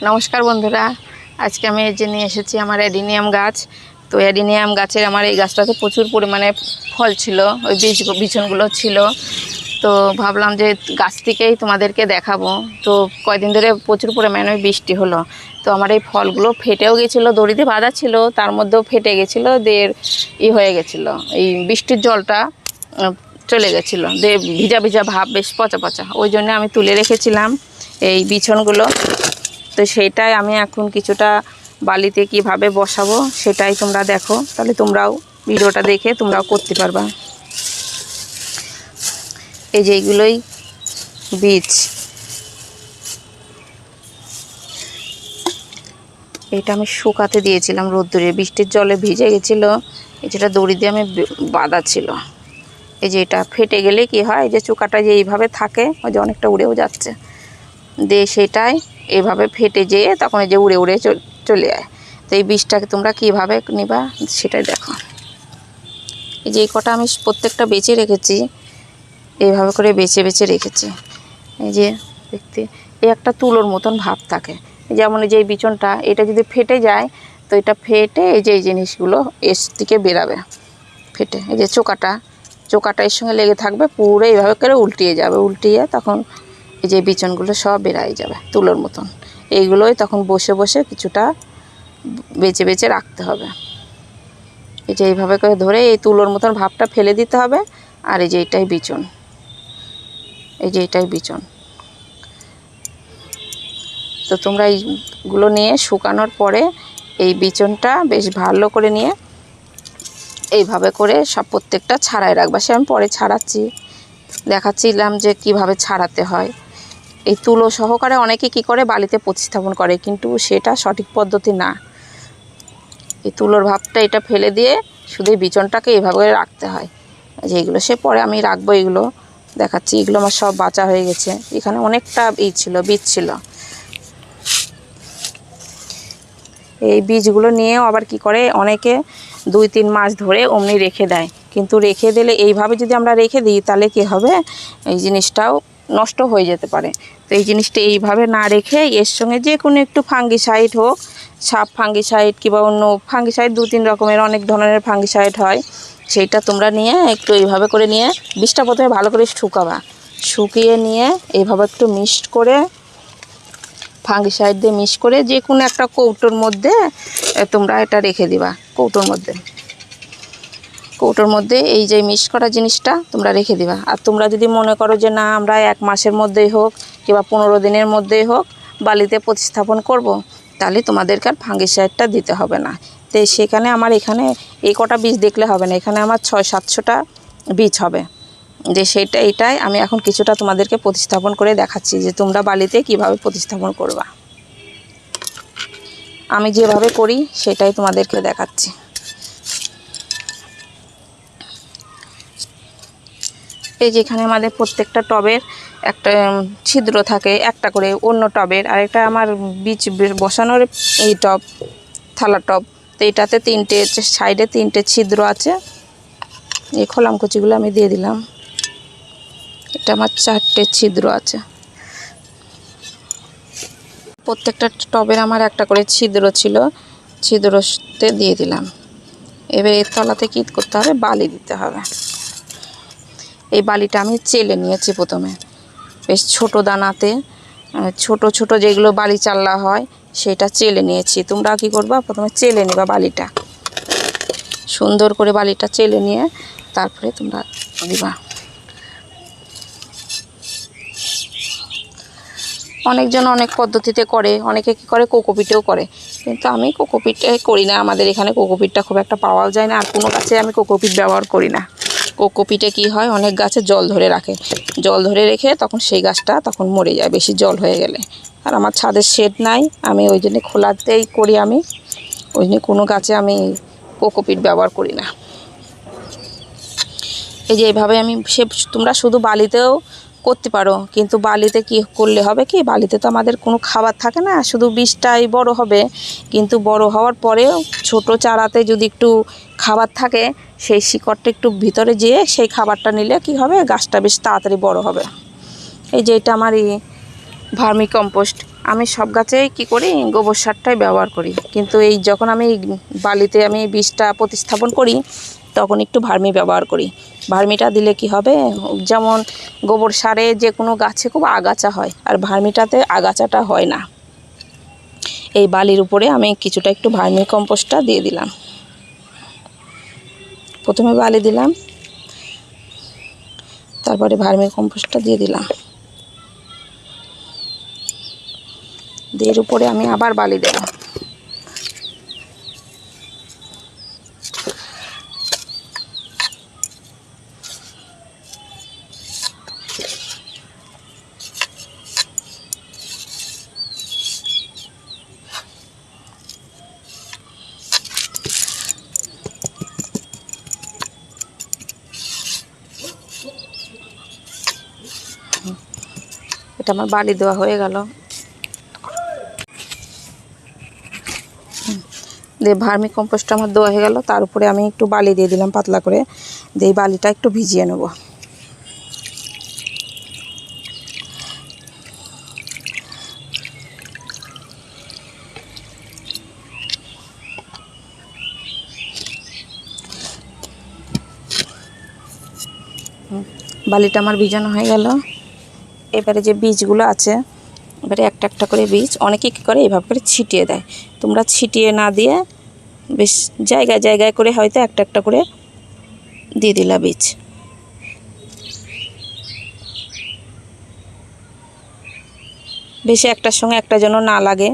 নমস্কার বন্ধুরা, আজকে আমি এই যে নিয়ে এসেছি আমার অ্যাডিনিয়াম গাছ। তো অ্যাডিনিয়াম গাছের আমার এই গাছটাতে প্রচুর পরিমাণে ফল ছিল, ওই বিচনগুলো ছিল। তো ভাবলাম যে গাছ থেকেই তোমাদেরকে দেখাবো। তো কয়দিন ধরে প্রচুর পরিমাণে বৃষ্টি হলো, তো আমার এই ফলগুলো ফেটেও গেছিলো, দড়িতে বাঁধা ছিল, তার মধ্যেও ফেটে গেছিলো, হয়ে গেছিলো, এই বৃষ্টির জলটা চলে গেছিলো, ভিজা ভিজা ভাব, বেশ পচা পচা। ওই জন্য আমি তুলে রেখেছিলাম এই বিছনগুলো। তো সেইটাই আমি এখন কিছুটা বালিতে কিভাবে বসাবো সেটাই তোমরা দেখো, তাহলে তোমরাও ভিডিওটা দেখে তোমরাও করতে পারবা। এই যে এইগুলোই বীজ, এটা আমি শুকাতে দিয়েছিলাম রোদ্দুরে, বৃষ্টির জলে ভিজে গেছিলো। এই যেটা দড়ি দিয়ে আমি বাঁধা ছিল। এই যে এটা ফেটে গেলে কি হয়, এই যে চোকাটা যে এইভাবে থাকে, ওই যে অনেকটা উড়েও যাচ্ছে, দিয়ে সেটাই এইভাবে ফেটে যেয়ে তখন এই যে উড়ে উড়ে চলে যায়। তো এই বীজটাকে তোমরা কীভাবে নিবা সেটাই দেখো। এই যে এই কটা আমি প্রত্যেকটা বেছে রেখেছি, এইভাবে করে বেছে বেছে রেখেছি। এই যে দেখতে এই একটা তুলোর মতন ভাব থাকে, যেমন এই যে এই বিচনটা, এটা যদি ফেটে যায় তো এটা ফেটে এই যে এই জিনিসগুলো এর থেকে বেরাবে ফেটে। এই যে চোকাটা এর সঙ্গে লেগে থাকবে, পুরো এইভাবে করে উল্টিয়ে যাবে, উল্টিয়ে তখন এই যে বিচনগুলো সব বেরাই যাবে তুলোর মতন। এইগুলোই তখন বসে বসে কিছুটা বেছে বেছে রাখতে হবে। এই যে এইভাবে করে ধরে এই তুলোর মতন ভাবটা ফেলে দিতে হবে। আর এই যে এটাই বিচন, এই যে এটাই বিচন। তো তোমরা এইগুলো নিয়ে শুকানোর পরে এই বিচনটা বেশ ভালো করে নিয়ে এইভাবে করে সব প্রত্যেকটা ছাড়াই রাখবা। সে আমি পরে দেখাচ্ছিলাম যে কিভাবে ছাড়াতে হয়। এই তুলো সহকারে অনেকে কি করে বালিতে প্রতিস্থাপন করে, কিন্তু সেটা সঠিক পদ্ধতি না। এই তুলোর ভাবটা এটা ফেলে দিয়ে শুধু এই বিচনটাকে এইভাবে রাখতে হয়। যে এগুলো সে পরে আমি রাখবো, এগুলো দেখাচ্ছি। এগুলো আমার সব বাঁচা হয়ে গেছে, এখানে অনেকটা বীজ ছিল। এই বীজগুলো নিয়েও আবার কি করে অনেকে 2-3 মাস ধরে অমনি রেখে দেয়, কিন্তু রেখে দিলে এইভাবে যদি আমরা রেখে দিই তাহলে কি হবে, এই জিনিসটাও নষ্ট হয়ে যেতে পারে। তো এই জিনিসটা এইভাবে না রেখে এর সঙ্গে যে কোনো একটু ফাঙ্গিসাইড হোক, সাপ ফাঙ্গিসাইড কিংবা অন্য ফাঙ্গিসাইড, 2-3 রকমের অনেক ধরনের ফাঙ্গিসাইড হয়, সেইটা তোমরা নিয়ে একটু এইভাবে করে নিয়ে বীজটা প্রথমে ভালো করে শুকাবা, শুকিয়ে নিয়ে এইভাবে একটু মিক্সড করে ফাঙ্গিসাইড দিয়ে মিক্স করে যে কোনো একটা কৌটোর মধ্যে তোমরা এটা রেখে দিবা। কৌটোর মধ্যে এই যে মিক্স করা জিনিসটা তোমরা রেখে দিবা। আর তোমরা যদি মনে করো যে না আমরা 1 মাসের মধ্যেই হোক কিংবা 15 দিনের মধ্যেই হোক বালিতে প্রতিস্থাপন করব, তাহলে তোমাদেরকে আর ফাঙ্গিসাইডটা দিতে হবে না। তো সেখানে আমার এখানে এই কটা বীজ দেখলে হবে না, এখানে আমার 600-700টা বীজ হবে। যে এটাই আমি এখন কিছুটা তোমাদেরকে প্রতিস্থাপন করে দেখাচ্ছি যে তোমরা বালিতে কিভাবে প্রতিস্থাপন করবা। আমি যেভাবে করি সেটাই তোমাদেরকে দেখাচ্ছি। এই যেখানে আমাদের প্রত্যেকটা টবের একটা ছিদ্র থাকে, একটা করে অন্য টবের, আর একটা আমার বীজ বসানোর এই টব, থালা টব। তো এটাতে 3টে সাইডে 3টে ছিদ্র আছে। এই খোলামকুচিগুলো আমি দিয়ে দিলাম। এটা আমার 4টে ছিদ্র আছে। প্রত্যেকটা টবের আমার একটা করে ছিদ্র ছিল, ছিদ্রতে দিয়ে দিলাম। এবার এর তলাতে কী করতে হবে, বালি দিতে হবে। এই বালিটা আমি চেলে নিয়েছি প্রথমে, বেশ ছোট দানাতে, ছোট যেগুলো বালি চাল্লা হয় সেটা চেলে নিয়েছি। তোমরা কি করবা, প্রথমে চেলে নেবা বালিটা, সুন্দর করে বালিটা চেলে নিয়ে তারপরে তোমরা দিবা। অনেকজন অনেক পদ্ধতিতে করে, অনেকে কি করে কোকোপিটেও করে, কিন্তু আমি কোকোপিটে করি না। আমাদের এখানে কোকোপিটটা খুব একটা পাওয়াও যায় না, আর কোনো গাছে আমি কোকোপিট ব্যবহার করি না। কোকোপিটে কি হয়, অনেক গাছে জল ধরে রেখে তখন সেই গাছটা তখন মরে যায় বেশি জল হয়ে গেলে। আর আমার ছাদের শেড নাই, আমি ওই জন্য খোলাতেই করি। আমি ওই জন্য কোনো গাছে আমি কোকোপিট ব্যবহার করি না। এই যে এইভাবে আমি তোমরা শুধু বালিতেও করতে পারো, কিন্তু বালিতে কি করলে হবে কি, বালিতে তো আমাদের কোনো খাবার থাকে না, শুধু বীজটাই বড় হবে। কিন্তু বড় হওয়ার পরেও ছোট চারাতে যদি একটু খাবার থাকে, সেই শিকড়টা একটু ভিতরে যেয়ে সেই খাবারটা নিলে কি হবে, গাছটা বেশ তাড়াতাড়ি বড় হবে। এই যে এটা আমার ভার্মি কম্পোস্ট, আমি সব গাছেই কী করি, গোবর সারটাই ব্যবহার করি, কিন্তু এই যখন আমি বালিতে আমি বীজটা প্রতিস্থাপন করি তখন একটু ভার্মি ব্যবহার করি। ভার্মিটা দিলে কি হবে, যেমন গোবর সারে যে কোনো গাছে খুব আগাছা হয়, আর ভার্মিটাতে আগাছাটা হয় না। এই বালির উপরে আমি কিছুটা একটু ভার্মি কম্পোস্টটা দিয়ে দিলাম। প্রথমে বালি দিলাম, তারপরে ভার্মি কম্পোস্টটা দিয়ে দিলাম, দিয়ে এর উপরে আমি আবার বালি দেব। এটা আমার বালি দেওয়া হয়ে গেল। দিয়ে ভার্মি কম্পোস্টটা আমার দেওয়া হয়ে গেল, তার উপরে আমি একটু বালি দিয়ে দিলাম পাতলা করে, দিয়ে বালিটা একটু ভিজিয়ে নেব। বালিটা আমার ভিজানো হয়ে গেল। এবারে যে বীজগুলো আছে, এবারে একটা একটা করে বীজ অনেকে কী করে এইভাবে করে ছিটিয়ে দেয়, তোমরা ছিটিয়ে না দিয়ে বেশ জায়গায় জায়গায় করে হয়তো একটা একটা করে দিয়ে দিলা বীজ। বেশি একটার সঙ্গে একটা যেন না লাগে।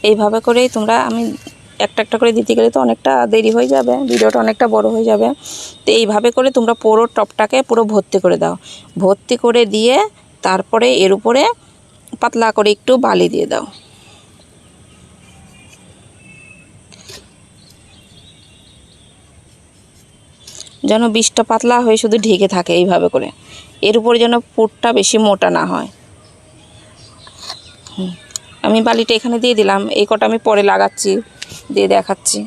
এইভাবে করেই তোমরা, আমি একটা একটা করে দিতে গেলে তো অনেকটা দেরি হয়ে যাবে, ভিডিওটা অনেকটা বড় হয়ে যাবে। তো এইভাবে করে তোমরা পুরো টবটাকে পুরো ভর্তি করে দাও। ভর্তি করে দিয়ে তারপরে এর উপরে পাতলা করে একটু বালি দিয়ে দাও। যেন বীজটা পাতলা হয়ে শুধু ঢেকে থাকে এইভাবে করে, এর উপরে যেন পুরটা বেশি মোটা না হয়। আমি বালিটা এখানে দিয়ে দিলাম, এই কটা আমি পরে লাগাচ্ছি, দিয়ে দেখাচ্ছি।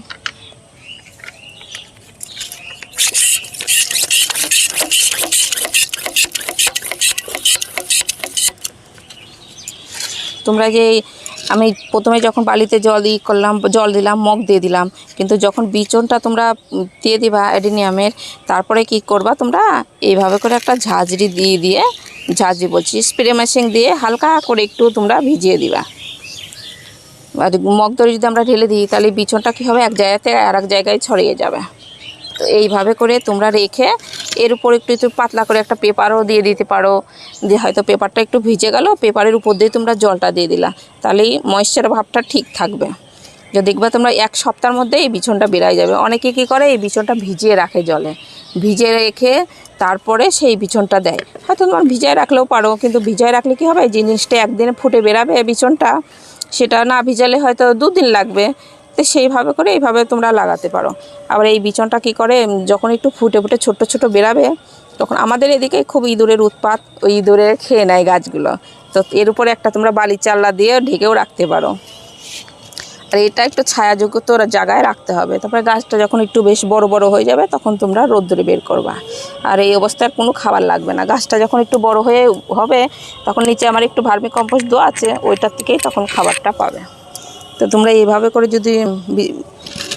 তোমরা যে আমি প্রথমে যখন বালিতে জল দিলাম, মগ দিয়ে দিলাম, কিন্তু যখন বিচনটা তোমরা দিয়ে দিবা অ্যাডেনিয়ামের, তারপরে কি করবা তোমরা এইভাবে করে একটা ঝাঁঝরি দিয়ে ঝাঁঝরি বলছি, স্প্রে মেশিন দিয়ে হালকা করে একটু তোমরা ভিজিয়ে দিবা। আর মগ ধরে যদি আমরা ঢেলে দিই তাহলে বিচনটা কী হবে, এক জায়গাতে আর এক জায়গায় ছড়িয়ে যাবে। তো এইভাবে করে তোমরা রেখে এর উপর একটু একটু পাতলা করে একটা পেপারও দিয়ে দিতে পারো, যে হয়তো পেপারটা একটু ভিজে গেল, পেপারের উপর দিয়ে তোমরা জলটা দিয়ে দিলা, তাহলেই ময়েশ্চার ভাবটা ঠিক থাকবে। যে দেখবা তোমরা এক সপ্তাহের মধ্যে এই বিছনটা বেরাই যাবে। অনেকে কী করে এই বিছনটা ভিজিয়ে রাখে, জলে ভিজিয়ে রেখে তারপরে সেই বিছনটা দেয়। হয়তো তোমার ভিজায় রাখলেও পারো, কিন্তু ভিজায় রাখলে কী হবে, যে জিনিসটা একদিনে ফুটে বেরাবে বিছনটা, সেটা না ভিজালে হয়তো 2 দিন লাগবে। তো সেইভাবে করে এইভাবে তোমরা লাগাতে পারো। আবার এই বিচনটা কী করে, যখন একটু ফুটে ফুটে ছোট ছোট বেরাবে, তখন আমাদের এদিকে খুব ইঁদুরের উৎপাত, ওই ইঁদুরে খেয়ে নেয় গাছগুলো। তো এর উপরে একটা তোমরা বালি চাল্লা দিয়ে ঢেকেও রাখতে পারো। আর এটা একটু ছায়াযুক্ত জায়গায় রাখতে হবে। তারপরে গাছটা যখন একটু বেশ বড় বড় হয়ে যাবে তখন তোমরা রোদ্দুরে বের করবা। আর এই অবস্থায় কোনো খাবার লাগবে না। গাছটা যখন একটু বড় হয়ে হবে তখন নিচে আমার একটু ভার্মি কম্পোস্ট দেওয়া আছে, ওইটার থেকেই তখন খাবারটা পাবে। তো তোমরা এইভাবে করে যদি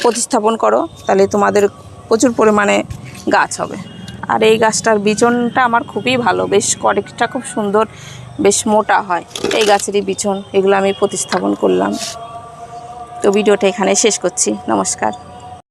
প্রতিস্থাপন করো তাহলে তোমাদের প্রচুর পরিমাণে গাছ হবে। আর এই গাছটার বিচনটা আমার খুবই ভালো, বেশ কয়েকটা খুব সুন্দর, বেশ মোটা হয় এই গাছেরই বিচন। এগুলো আমি প্রতিস্থাপন করলাম। তো ভিডিওটা এখানে শেষ করছি। নমস্কার।